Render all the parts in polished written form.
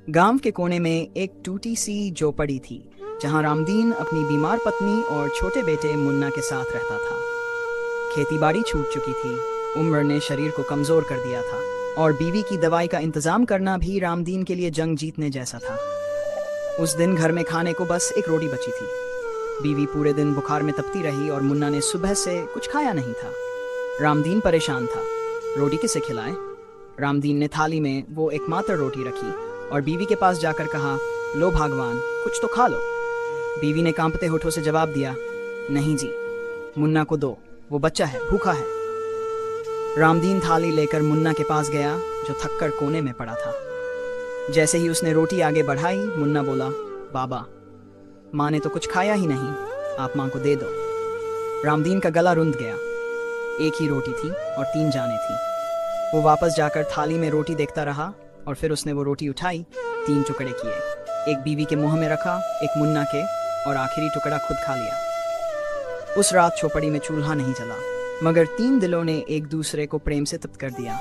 गांव के कोने में एक टूटी सी झोपड़ी थी जहां रामदीन अपनी बीमार पत्नी और छोटे बेटे मुन्ना के साथ रहता था। खेतीबाड़ी छूट चुकी थी, उम्र ने शरीर को कमजोर कर दिया था और बीवी की दवाई का इंतजाम करना भी रामदीन के लिए जंग जीतने जैसा था। उस दिन घर में खाने को बस एक रोटी बची थी। बीवी पूरे दिन बुखार में तपती रही और मुन्ना ने सुबह से कुछ खाया नहीं था। रामदीन परेशान था, रोटी किसे खिलाए। रामदीन ने थाली में वो एकमात्र रोटी रखी और बीवी के पास जाकर कहा, लो भगवान, कुछ तो खा लो। बीवी ने कांपते होठों से जवाब दिया, नहीं जी, मुन्ना को दो, वो बच्चा है, भूखा है। रामदीन थाली लेकर मुन्ना के पास गया जो थककर कोने में पड़ा था। जैसे ही उसने रोटी आगे बढ़ाई, मुन्ना बोला, बाबा, माँ ने तो कुछ खाया ही नहीं, आप माँ को दे दो। रामदीन का गला रुंध गया। एक ही रोटी थी और 3 जाने थी। वो वापस जाकर थाली में रोटी देखता रहा और फिर उसने वो रोटी उठाई, 3 टुकड़े किए, एक बीवी के मुंह में रखा, एक मुन्ना के, और आखिरी टुकड़ा खुद खा लिया। उस रात झोपड़ी में चूल्हा नहीं जला, मगर 3 दिलों ने एक दूसरे को प्रेम से तृप्त कर दिया।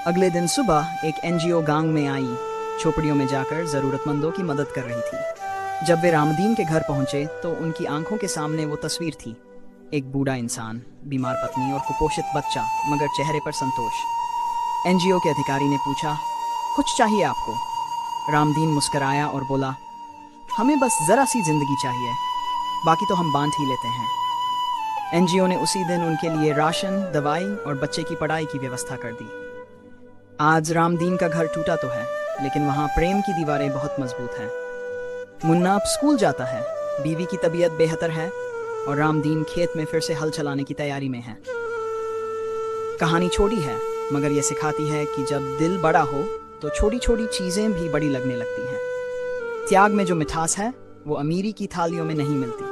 अगले दिन सुबह एक NGO गांव में आई, झोपड़ियों में जाकर जरूरतमंदों की मदद कर रही थी। जब वे रामदीन के घर पहुंचे तो उनकी आंखों के सामने वो तस्वीर थी, एक बूढ़ा इंसान, बीमार पत्नी और कुपोषित बच्चा, मगर चेहरे पर संतोष। NGO के अधिकारी ने पूछा, कुछ चाहिए आपको? रामदीन मुस्कराया और बोला, हमें बस जरा सी जिंदगी चाहिए, बाकी तो हम बांट ही लेते हैं। NGO ने उसी दिन उनके लिए राशन, दवाई और बच्चे की पढ़ाई की व्यवस्था कर दी। आज रामदीन का घर टूटा तो है, लेकिन वहाँ प्रेम की दीवारें बहुत मजबूत हैं। मुन्ना अब स्कूल जाता है, बीवी की तबीयत बेहतर है और रामदीन खेत में फिर से हल चलाने की तैयारी में है। कहानी छोटी है, मगर यह सिखाती है कि जब दिल बड़ा हो तो छोटी छोटी चीजें भी बड़ी लगने लगती हैं। त्याग में जो मिठास है वो अमीरी की थालियों में नहीं मिलती।